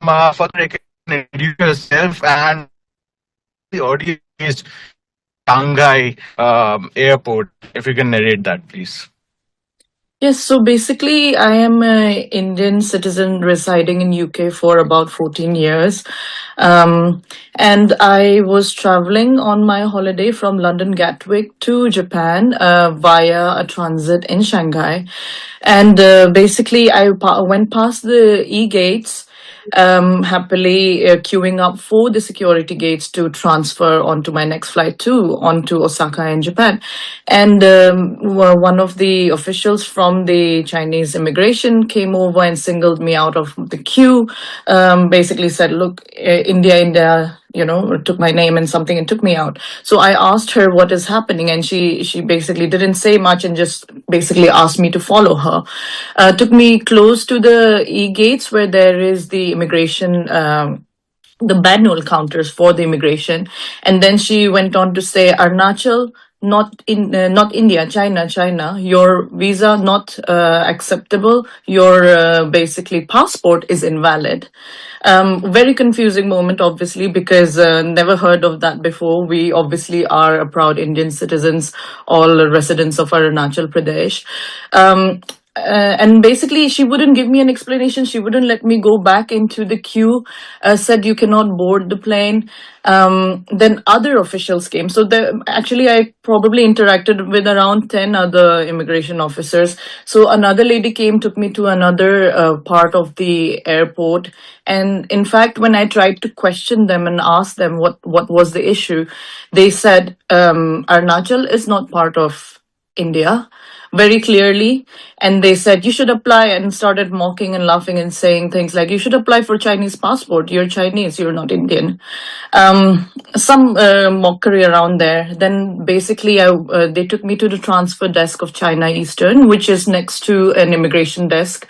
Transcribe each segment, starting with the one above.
further introduce yourself and the audience based Shanghai airport. If you can narrate that, please. Yes, so basically, I am an Indian citizen residing in UK for about 14 years. Um, and I was traveling on my holiday from London Gatwick to Japan via a transit in Shanghai. And basically, went past the e-gates happily queuing up for the security gates to transfer onto my next flight onto Osaka in Japan. And one of the officials from the Chinese immigration came over and singled me out of the queue. Basically said, "Look, India, took my name and something and took me out." So I asked her what is happening, and she basically didn't say much and just basically asked me to follow her. Took me close to the e gates where there is the immigration. The manual counters for the immigration, and then she went on to say, "Arunachal, not India, China. Your visa not acceptable. Your basically passport is invalid." Very confusing moment, obviously, because never heard of that before. We obviously are a proud Indian citizens, all residents of Arunachal Pradesh. And basically, she wouldn't give me an explanation. She wouldn't let me go back into the queue. Said you cannot board the plane. Then other officials came. So actually, I probably interacted with around 10 other immigration officers. So another lady came, took me to another part of the airport. And in fact, when I tried to question them and ask them what was the issue, they said Arunachal is not part of India very clearly. And they said, "You should apply," and started mocking and laughing and saying things like, "You should apply for Chinese passport. You're Chinese, you're not Indian." Some mockery around there. Then basically, they took me to the transfer desk of China Eastern, which is next to an immigration desk.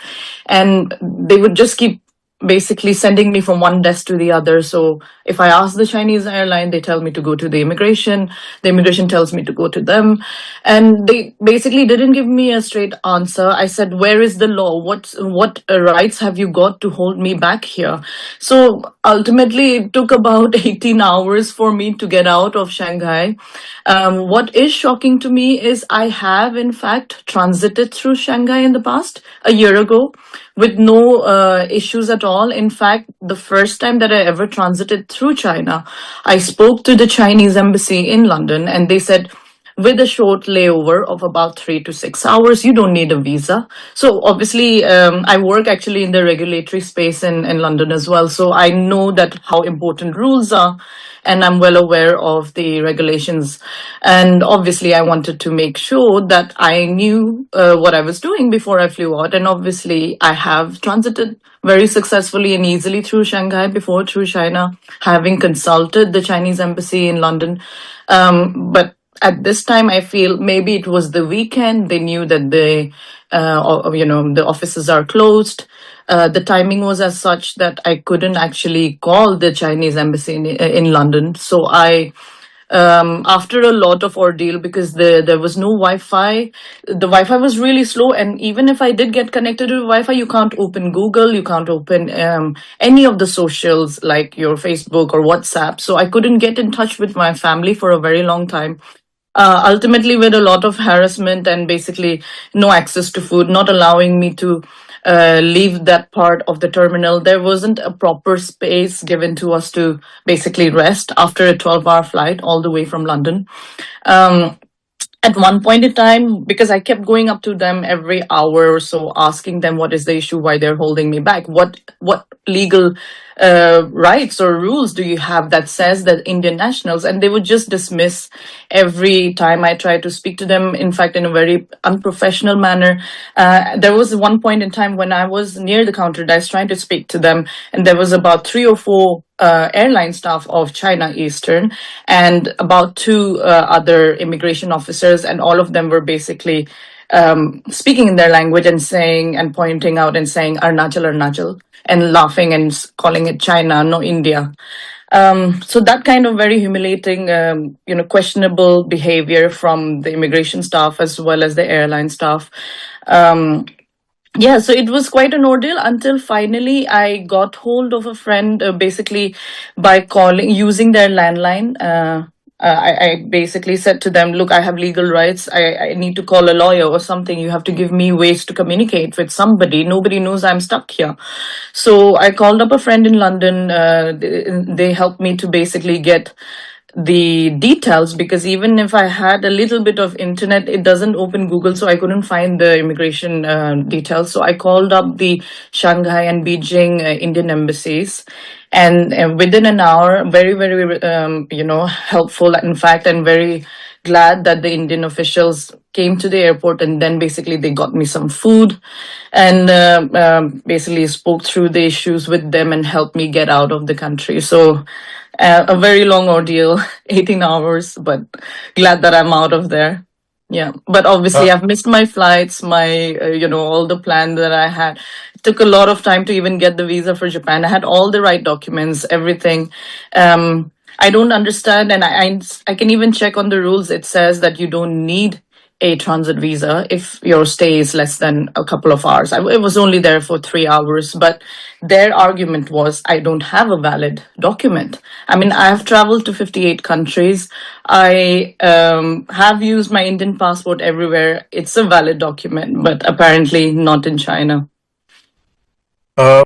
And they would just keep basically sending me from one desk to the other. So if I ask the Chinese airline, they tell me to go to the immigration. The immigration tells me to go to them. And they basically didn't give me a straight answer. I said, "Where is the law? What rights have you got to hold me back here?" So ultimately, it took about 18 hours for me to get out of Shanghai. What is shocking to me is I have, in fact, transited through Shanghai in the past, a year ago, with no issues at all. In fact, the first time that I ever transited through China, I spoke to the Chinese embassy in London, and they said, with a short layover of about 3 to 6 hours, you don't need a visa. So obviously, I work actually in the regulatory space in London as well. So I know that how important rules are, and I'm well aware of the regulations. And obviously, I wanted to make sure that I knew what I was doing before I flew out. And obviously, I have transited very successfully and easily through Shanghai before, through China, having consulted the Chinese embassy in London. But at this time, I feel maybe it was the weekend. They knew that the offices are closed. The timing was as such that I couldn't actually call the Chinese embassy in London. So after a lot of ordeal, because there was no Wi-Fi, the Wi-Fi was really slow. And even if I did get connected to Wi-Fi, you can't open Google, you can't open any of the socials like your Facebook or WhatsApp. So I couldn't get in touch with my family for a very long time. Ultimately, with a lot of harassment and basically no access to food, not allowing me to leave that part of the terminal. There wasn't a proper space given to us to basically rest after a 12-hour flight all the way from London. At one point in time, because I kept going up to them every hour or so, asking them what is the issue, why they're holding me back, what legal rights or rules do you have that says that Indian nationals, and they would just dismiss every time I tried to speak to them. In fact, in a very unprofessional manner. There was one point in time when I was near the counter desk trying to speak to them, and there was about 3 or 4 airline staff of China Eastern and about 2 other immigration officers, and all of them were basically speaking in their language and saying and pointing out and saying Arunachal, and laughing and calling it China, no India. So that kind of very humiliating, questionable behavior from the immigration staff as well as the airline staff. Yeah, so it was quite an ordeal until finally I got hold of a friend, basically by calling using their landline. I basically said to them, "Look, I have legal rights. I need to call a lawyer or something. You have to give me ways to communicate with somebody. Nobody knows I'm stuck here." So I called up a friend in London. They helped me to basically get the details, because even if I had a little bit of internet, it doesn't open Google, so I couldn't find the immigration details. So I called up the Shanghai and Beijing Indian embassies, and within an hour, very, very, helpful, in fact, and very glad that the Indian officials came to the airport, and then basically they got me some food, and basically spoke through the issues with them and helped me get out of the country. So a very long ordeal, 18 hours, but glad that I'm out of there. Yeah, but Uh, obviously I've missed my flights, my all the plan that I had. It took a lot of time to even get the visa for Japan. I had all the right documents, everything. I don't understand, and I can even check on the rules. It says that you don't need a transit visa if your stay is less than a couple of hours. I was only there for 3 hours, but their argument was I don't have a valid document. I mean, I have traveled to 58 countries. I have used my Indian passport everywhere. It's a valid document, but apparently not in China. uh,